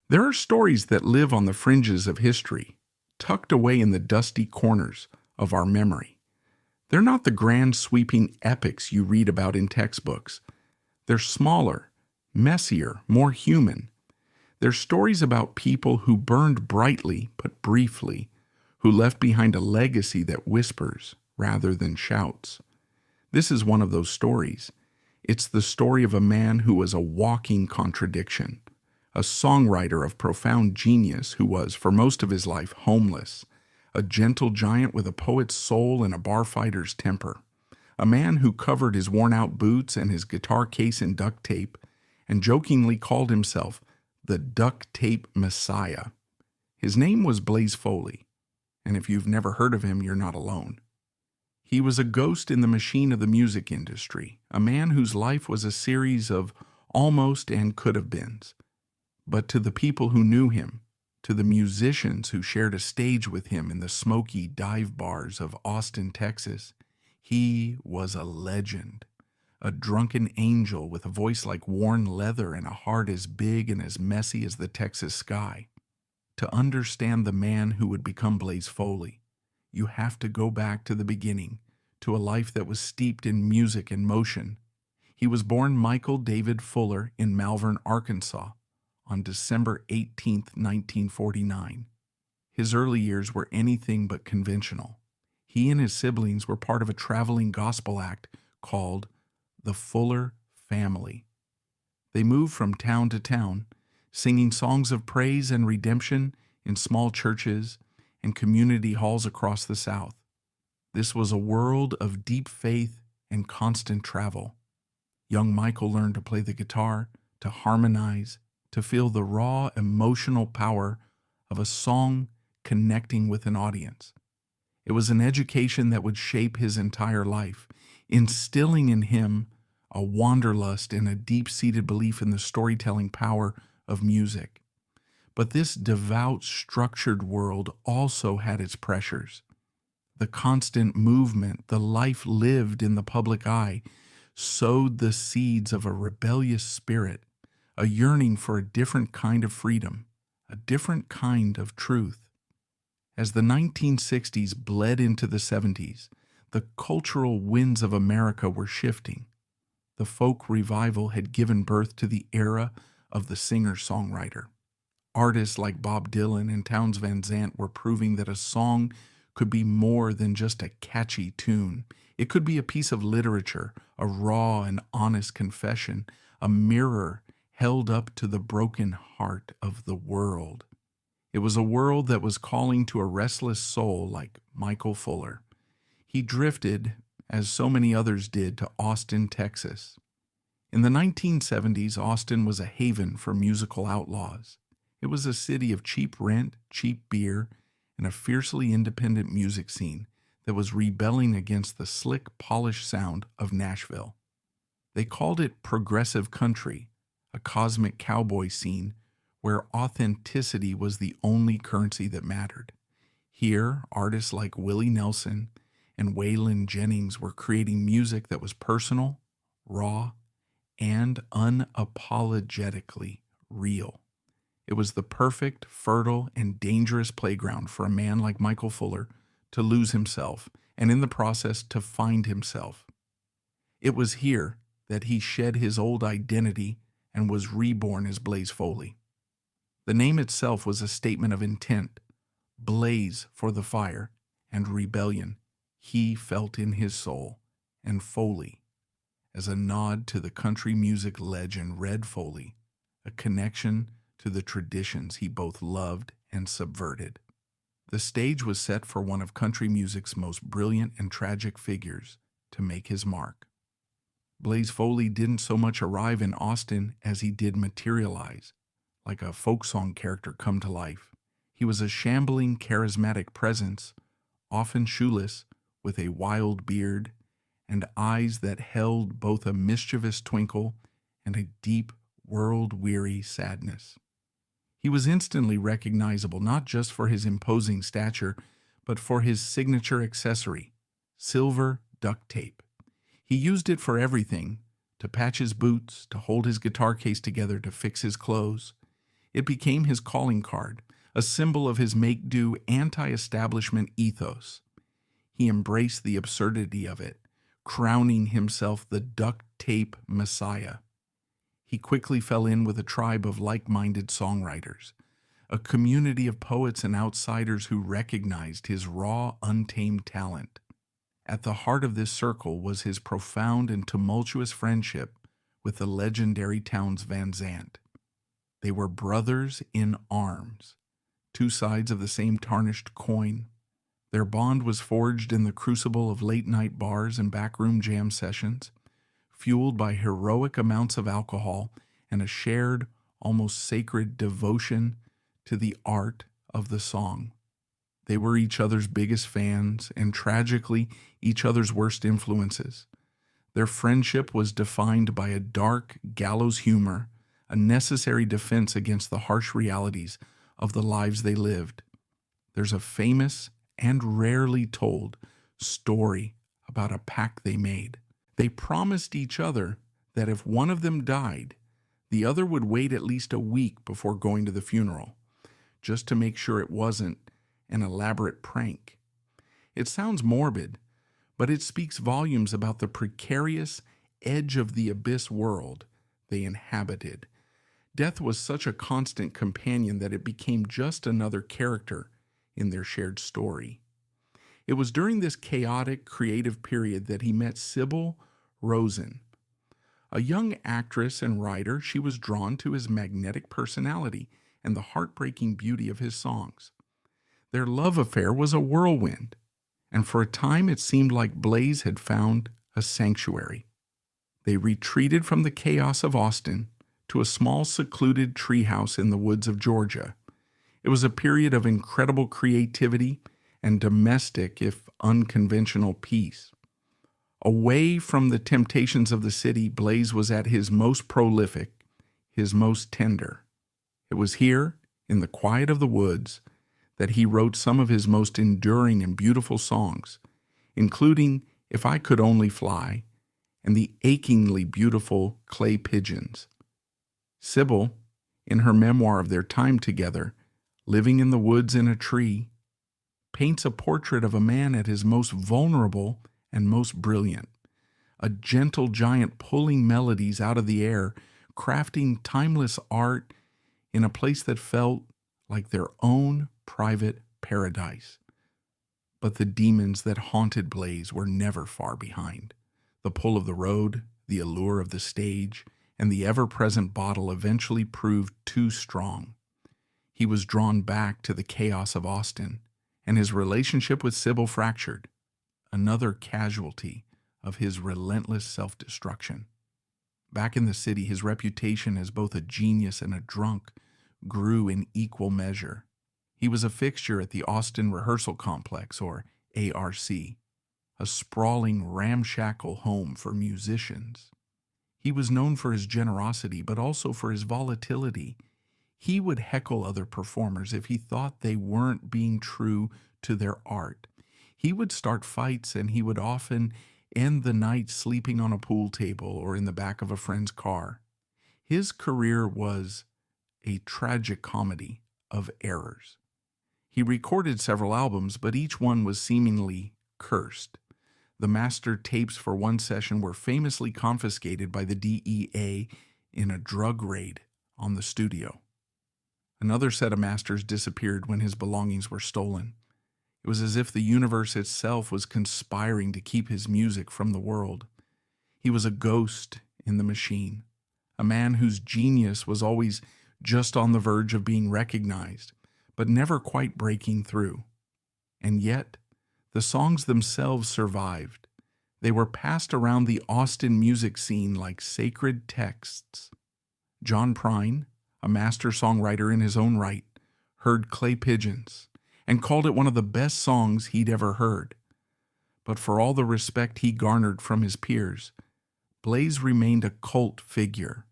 There are stories that live on the fringes of history, tucked away in the dusty corners of our memory. They're not the grand sweeping epics you read about in textbooks. They're smaller, messier, more human. They're stories about people who burned brightly but briefly, who left behind a legacy that whispers rather than shouts. This is one of those stories. It's the story of a man who was a walking contradiction, a songwriter of profound genius who was, for most of his life, homeless, a gentle giant with a poet's soul and a bar fighter's temper, a man who covered his worn-out boots and his guitar case in duct tape and jokingly called himself the duct-tape Messiah. His name was Blaze Foley, and if you've never heard of him, you're not alone. He was a ghost in the machine of the music industry, a man whose life was a series of almost and could-have-beens. But to the people who knew him, to the musicians who shared a stage with him in the smoky dive bars of Austin, Texas, he was a legend, a drunken angel with a voice like worn leather and a heart as big and as messy as the Texas sky. To understand the man who would become Blaze Foley, you have to go back to the beginning, to a life that was steeped in music and motion. He was born Michael David Fuller in Malvern, Arkansas, on December 18, 1949. His early years were anything but conventional. He and his siblings were part of a traveling gospel act called the Fuller Family. They moved from town to town, singing songs of praise and redemption in small churches and community halls across the South. This was a world of deep faith and constant travel. Young Michael learned to play the guitar, to harmonize, to feel the raw emotional power of a song connecting with an audience. It was an education that would shape his entire life, instilling in him a wanderlust and a deep-seated belief in the storytelling power of music. But this devout, structured world also had its pressures. The constant movement, the life lived in the public eye, sowed the seeds of a rebellious spirit, a yearning for a different kind of freedom, a different kind of truth. As the 1960s bled into the 70s, the cultural winds of America were shifting. The folk revival had given birth to the era of the singer-songwriter. Artists like Bob Dylan and Townes Van Zandt were proving that a song could be more than just a catchy tune. It could be a piece of literature, a raw and honest confession, a mirror held up to the broken heart of the world. It was a world that was calling to a restless soul like Michael Fuller. He drifted, as so many others did, to Austin, Texas. In the 1970s, Austin was a haven for musical outlaws. It was a city of cheap rent, cheap beer, and a fiercely independent music scene that was rebelling against the slick, polished sound of Nashville. They called it progressive country, a cosmic cowboy scene where authenticity was the only currency that mattered. Here, artists like Willie Nelson and Waylon Jennings were creating music that was personal, raw, and unapologetically real. It was the perfect, fertile, and dangerous playground for a man like Michael Fuller to lose himself, and in the process to find himself. It was here that he shed his old identity and was reborn as Blaze Foley. The name itself was a statement of intent, blaze for the fire, and rebellion he felt in his soul, and Foley, as a nod to the country music legend Red Foley, a connection to the traditions he both loved and subverted. The stage was set for one of country music's most brilliant and tragic figures to make his mark. Blaze Foley didn't so much arrive in Austin as he did materialize, like a folk song character come to life. He was a shambling, charismatic presence, often shoeless, with a wild beard and eyes that held both a mischievous twinkle and a deep, world-weary sadness. He was instantly recognizable not just for his imposing stature, but for his signature accessory, silver duct tape. He used it for everything, to patch his boots, to hold his guitar case together, to fix his clothes. It became his calling card, a symbol of his make-do anti-establishment ethos. He embraced the absurdity of it, crowning himself the duct-tape messiah. He quickly fell in with a tribe of like-minded songwriters, a community of poets and outsiders who recognized his raw, untamed talent. At the heart of this circle was his profound and tumultuous friendship with the legendary Townes Van Zandt. They were brothers in arms, two sides of the same tarnished coin. Their bond was forged in the crucible of late-night bars and backroom jam sessions, fueled by heroic amounts of alcohol and a shared, almost sacred devotion to the art of the song. They were each other's biggest fans and, tragically, each other's worst influences. Their friendship was defined by a dark gallows humor, a necessary defense against the harsh realities of the lives they lived. There's a famous and rarely told story about a pact they made. They promised each other that if one of them died, the other would wait at least a week before going to the funeral, just to make sure it wasn't an elaborate prank. It sounds morbid, but it speaks volumes about the precarious edge of the abyss world they inhabited. Death was such a constant companion that it became just another character in their shared story. It was during this chaotic, creative period that he met Sybil Rosen. A young actress and writer, she was drawn to his magnetic personality and the heartbreaking beauty of his songs. Their love affair was a whirlwind, and for a time it seemed like Blaze had found a sanctuary. They retreated from the chaos of Austin to a small secluded treehouse in the woods of Georgia. It was a period of incredible creativity and domestic, if unconventional, peace. Away from the temptations of the city, Blaze was at his most prolific, his most tender. It was here, in the quiet of the woods, that he wrote some of his most enduring and beautiful songs, including If I Could Only Fly and the achingly beautiful Clay Pigeons. Sybil, in her memoir of their time together, Living in the Woods in a Tree, paints a portrait of a man at his most vulnerable and most brilliant, a gentle giant pulling melodies out of the air, crafting timeless art in a place that felt like their own private paradise. But the demons that haunted Blaze were never far behind. The pull of the road, the allure of the stage, and the ever-present bottle eventually proved too strong. He was drawn back to the chaos of Austin, and his relationship with Sybil fractured, another casualty of his relentless self-destruction. Back in the city, his reputation as both a genius and a drunk grew in equal measure. He was a fixture at the Austin Rehearsal Complex, or ARC, a sprawling, ramshackle home for musicians. He was known for his generosity, but also for his volatility. He would heckle other performers if he thought they weren't being true to their art. He would start fights, and he would often end the night sleeping on a pool table or in the back of a friend's car. His career was a tragic comedy of errors. He recorded several albums, but each one was seemingly cursed. The master tapes for one session were famously confiscated by the DEA in a drug raid on the studio. Another set of masters disappeared when his belongings were stolen. It was as if the universe itself was conspiring to keep his music from the world. He was a ghost in the machine, a man whose genius was always just on the verge of being recognized, but never quite breaking through. And yet, the songs themselves survived. They were passed around the Austin music scene like sacred texts. John Prine, a master songwriter in his own right, heard Clay Pigeons and called it one of the best songs he'd ever heard. But for all the respect he garnered from his peers, Blaze remained a cult figure,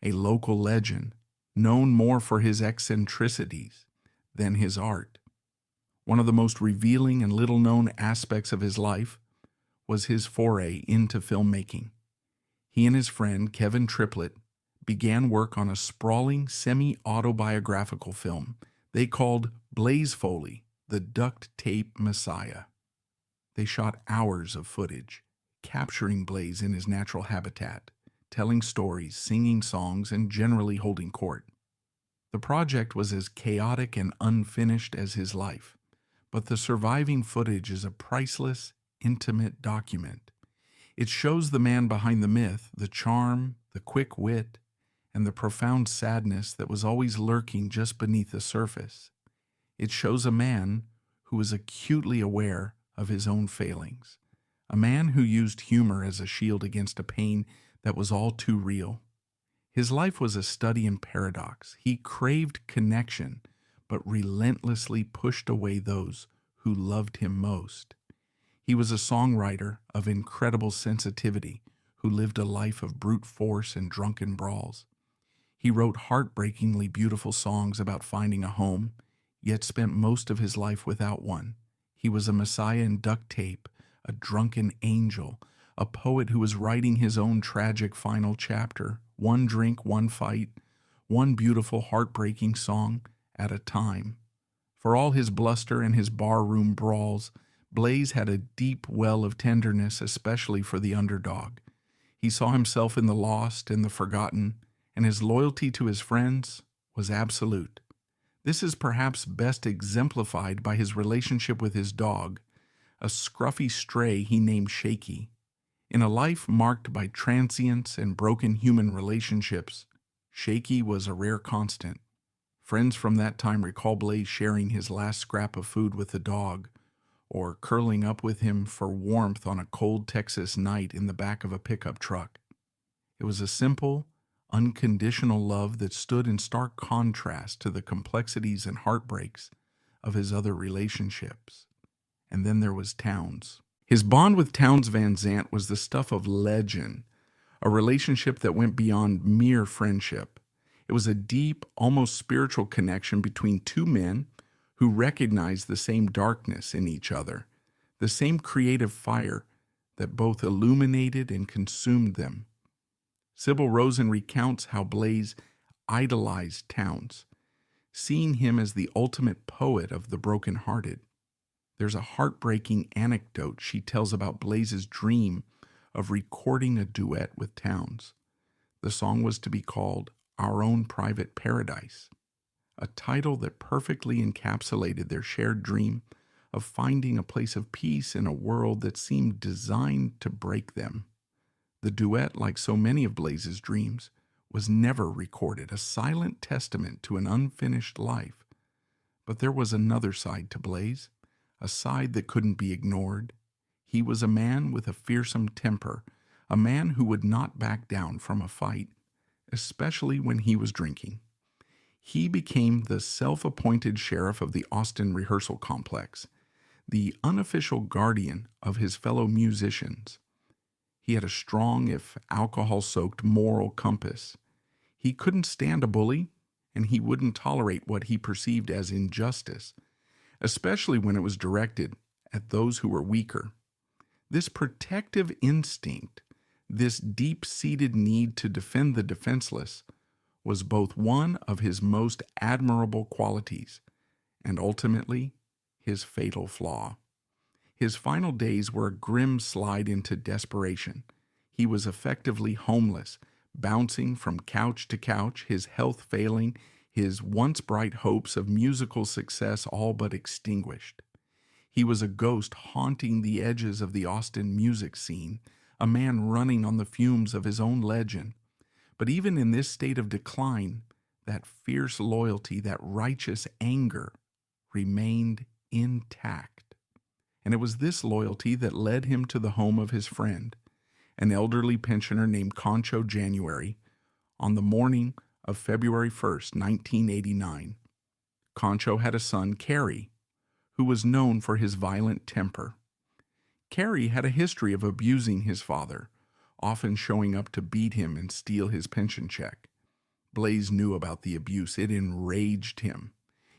a local legend, known more for his eccentricities than his art. One of the most revealing and little-known aspects of his life was his foray into filmmaking. He and his friend, Kevin Triplett, began work on a sprawling, semi-autobiographical film they called Blaze Foley, the duct-tape Messiah. They shot hours of footage, capturing Blaze in his natural habitat, telling stories, singing songs, and generally holding court. The project was as chaotic and unfinished as his life, but the surviving footage is a priceless, intimate document. It shows the man behind the myth, the charm, the quick wit, and the profound sadness that was always lurking just beneath the surface. It shows a man who was acutely aware of his own failings, a man who used humor as a shield against a pain that was all too real. His life was a study in paradox. He craved connection, but relentlessly pushed away those who loved him most. He was a songwriter of incredible sensitivity who lived a life of brute force and drunken brawls. He wrote heartbreakingly beautiful songs about finding a home, yet spent most of his life without one. He was a messiah in duct tape, a drunken angel, a poet who was writing his own tragic final chapter, one drink, one fight, one beautiful, heartbreaking song at a time. For all his bluster and his barroom brawls, Blaze had a deep well of tenderness, especially for the underdog. He saw himself in the lost and the forgotten, and his loyalty to his friends was absolute. This is perhaps best exemplified by his relationship with his dog, a scruffy stray he named Shaky. In a life marked by transience and broken human relationships, Shaky was a rare constant. Friends from that time recall Blaze sharing his last scrap of food with the dog, or curling up with him for warmth on a cold Texas night in the back of a pickup truck. It was a simple, unconditional love that stood in stark contrast to the complexities and heartbreaks of his other relationships. And then there was Towns. His bond with Towns Van Zandt was the stuff of legend, a relationship that went beyond mere friendship. It was a deep, almost spiritual connection between two men who recognized the same darkness in each other, the same creative fire that both illuminated and consumed them. Sybil Rosen recounts how Blaze idolized Towns, seeing him as the ultimate poet of the brokenhearted. There's a heartbreaking anecdote she tells about Blaze's dream of recording a duet with Towns. The song was to be called Our Own Private Paradise, a title that perfectly encapsulated their shared dream of finding a place of peace in a world that seemed designed to break them. The duet, like so many of Blaze's dreams, was never recorded, a silent testament to an unfinished life. But there was another side to Blaze, a side that couldn't be ignored. He was a man with a fearsome temper, a man who would not back down from a fight, especially when he was drinking. He became the self-appointed sheriff of the Austin rehearsal complex, the unofficial guardian of his fellow musicians. He had a strong, if alcohol-soaked, moral compass. He couldn't stand a bully, and he wouldn't tolerate what he perceived as injustice, especially when it was directed at those who were weaker. This protective instinct, this deep-seated need to defend the defenseless, was both one of his most admirable qualities and ultimately his fatal flaw. His final days were a grim slide into desperation. He was effectively homeless, bouncing from couch to couch, his health failing, his once bright hopes of musical success all but extinguished. He was a ghost haunting the edges of the Austin music scene, a man running on the fumes of his own legend. But even in this state of decline, that fierce loyalty, that righteous anger remained intact. And it was this loyalty that led him to the home of his friend, an elderly pensioner named Concho January, on the morning of February 1st, 1989. Concho had a son, Carrie, who was known for his violent temper. Carrie had a history of abusing his father, often showing up to beat him and steal his pension check. Blaze knew about the abuse. It enraged him.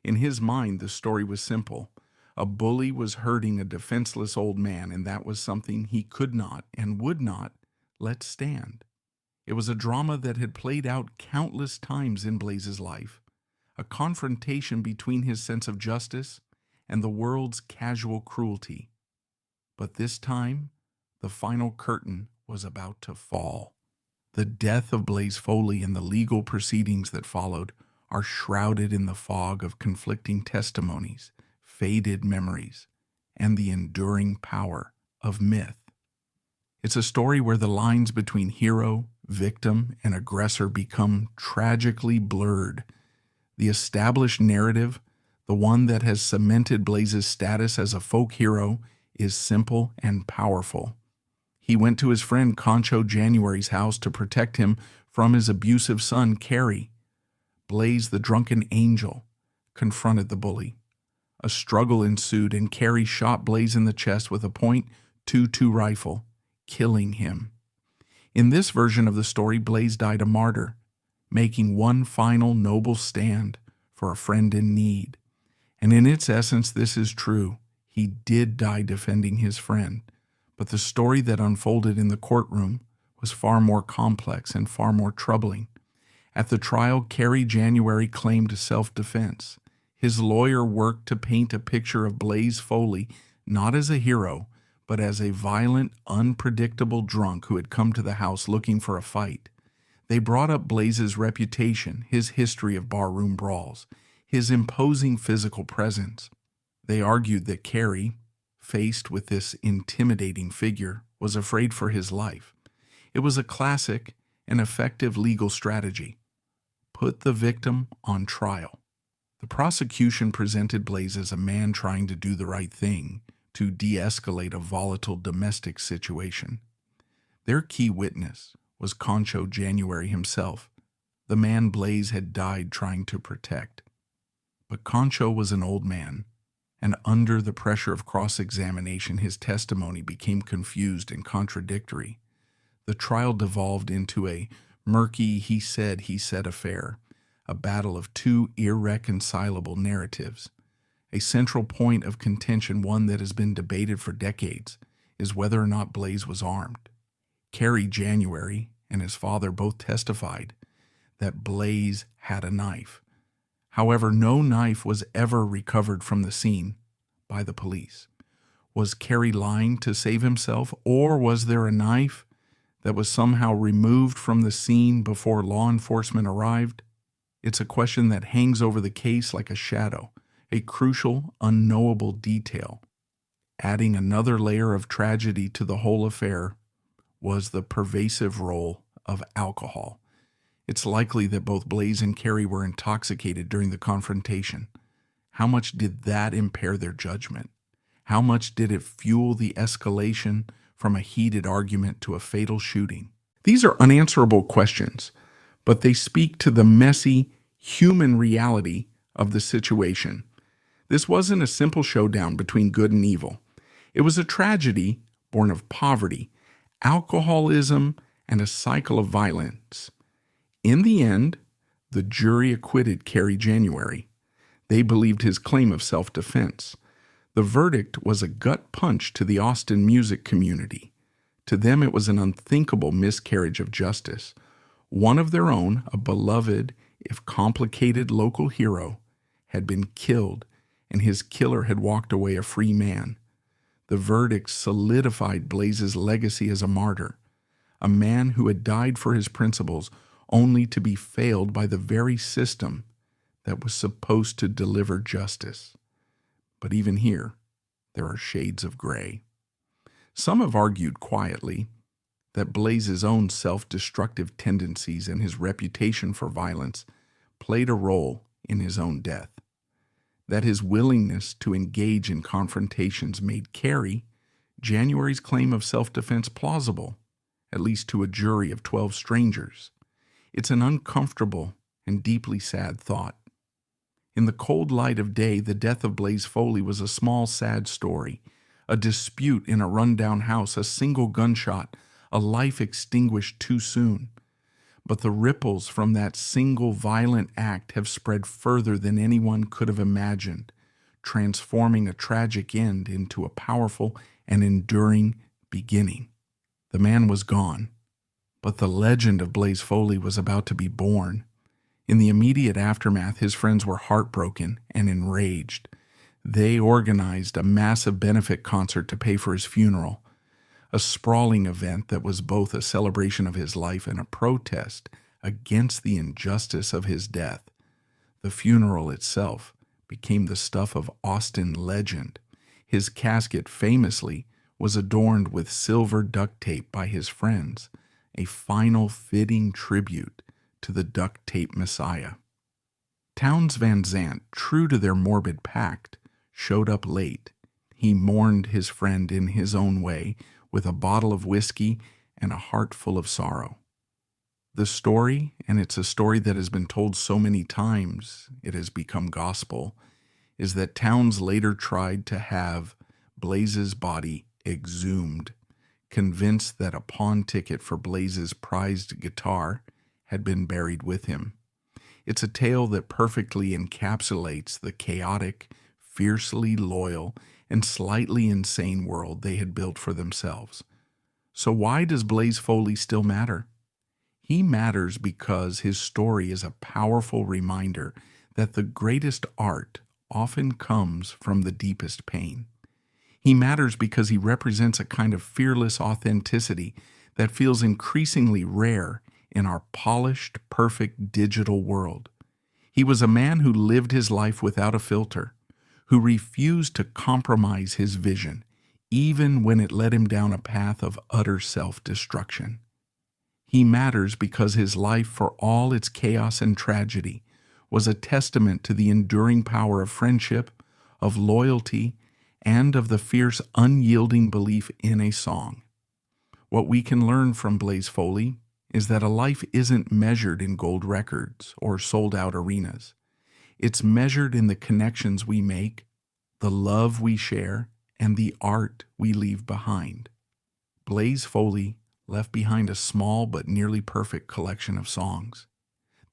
In his mind, the story was simple. A bully was hurting a defenseless old man, and that was something he could not and would not let stand. It was a drama that had played out countless times in Blaze's life, a confrontation between his sense of justice and the world's casual cruelty. But this time, the final curtain was about to fall. The death of Blaze Foley and the legal proceedings that followed are shrouded in the fog of conflicting testimonies, faded memories, and the enduring power of myth. It's a story where the lines between hero, victim, and aggressor become tragically blurred. The established narrative, the one that has cemented Blaze's status as a folk hero, is simple and powerful. He went to his friend Concho January's house to protect him from his abusive son, Carrie. Blaze, the drunken angel, confronted the bully. A struggle ensued, and Carrie shot Blaze in the chest with a .22 rifle, killing him. In this version of the story, Blaze died a martyr, making one final noble stand for a friend in need. And in its essence, this is true. He did die defending his friend, but the story that unfolded in the courtroom was far more complex and far more troubling. At the trial, Carrie January claimed self-defense. His lawyer worked to paint a picture of Blaze Foley not as a hero, but as a violent, unpredictable drunk who had come to the house looking for a fight. They brought up Blaze's reputation, his history of barroom brawls, his imposing physical presence. They argued that Carrie, faced with this intimidating figure, was afraid for his life. It was a classic and effective legal strategy. Put the victim on trial. The prosecution presented Blaze as a man trying to do the right thing, to de-escalate a volatile domestic situation. Their key witness was Concho January himself, the man Blaze had died trying to protect. But Concho was an old man, and under the pressure of cross-examination, his testimony became confused and contradictory. The trial devolved into a murky he said affair, a battle of two irreconcilable narratives. A central point of contention, one that has been debated for decades, is whether or not Blaze was armed. Carrie January and his father both testified that Blaze had a knife. However, no knife was ever recovered from the scene by the police. Was Carrie lying to save himself, or was there a knife that was somehow removed from the scene before law enforcement arrived? It's a question that hangs over the case like a shadow, a crucial, unknowable detail. Adding another layer of tragedy to the whole affair was the pervasive role of alcohol. It's likely that both Blaze and Carrie were intoxicated during the confrontation. How much did that impair their judgment? How much did it fuel the escalation from a heated argument to a fatal shooting? These are unanswerable questions, but they speak to the messy, human reality of the situation. This wasn't a simple showdown between good and evil. It was a tragedy born of poverty, alcoholism, and a cycle of violence. In the end, the jury acquitted Carrie January. They believed his claim of self-defense. The verdict was a gut punch to the Austin music community. To them, it was an unthinkable miscarriage of justice. One of their own, a beloved, if complicated local hero, had been killed, and his killer had walked away a free man. The verdict solidified Blaze's legacy as a martyr, a man who had died for his principles only to be failed by the very system that was supposed to deliver justice. But even here, there are shades of gray. Some have argued quietly that Blaze's own self-destructive tendencies and his reputation for violence played a role in his own death, that his willingness to engage in confrontations made Carrie January's claim of self-defense plausible, at least to a jury of 12 strangers. It's an uncomfortable and deeply sad thought. In the cold light of day, the death of Blaze Foley was a small, sad story, a dispute in a rundown house, a single gunshot, a life extinguished too soon. But the ripples from that single violent act have spread further than anyone could have imagined, transforming a tragic end into a powerful and enduring beginning. The man was gone, But the legend of Blaze Foley was about to be born. In the immediate aftermath, his friends were heartbroken and enraged. They organized a massive benefit concert to pay for his funeral, a sprawling event that was both a celebration of his life and a protest against the injustice of his death. The funeral itself became the stuff of Austin legend. His casket famously was adorned with silver duct tape by his friends, a final fitting tribute to the duct tape messiah. Townes Van Zandt, true to their morbid pact, showed up late. He mourned his friend in his own way, with a bottle of whiskey and a heart full of sorrow. The story, and it's a story that has been told so many times it has become gospel, is that Townes later tried to have Blaze's body exhumed, convinced that a pawn ticket for Blaze's prized guitar had been buried with him. It's a tale that perfectly encapsulates the chaotic, fiercely loyal, and slightly insane world they had built for themselves. So why does Blaze Foley still matter? He matters because his story is a powerful reminder that the greatest art often comes from the deepest pain. He matters because he represents a kind of fearless authenticity that feels increasingly rare in our polished, perfect digital world. He was a man who lived his life without a filter, who refused to compromise his vision, even when it led him down a path of utter self-destruction. He matters because his life, for all its chaos and tragedy, was a testament to the enduring power of friendship, of loyalty, and of the fierce, unyielding belief in a song. What we can learn from Blaze Foley is that a life isn't measured in gold records or sold-out arenas. It's measured in the connections we make, the love we share, and the art we leave behind. Blaze Foley left behind a small but nearly perfect collection of songs.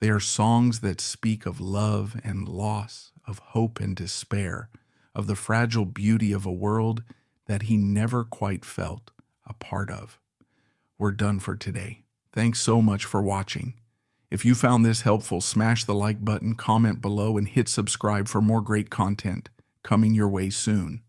They are songs that speak of love and loss, of hope and despair, of the fragile beauty of a world that he never quite felt a part of. We're done for today. Thanks so much for watching. If you found this helpful, smash the like button, comment below, and hit subscribe for more great content coming your way soon.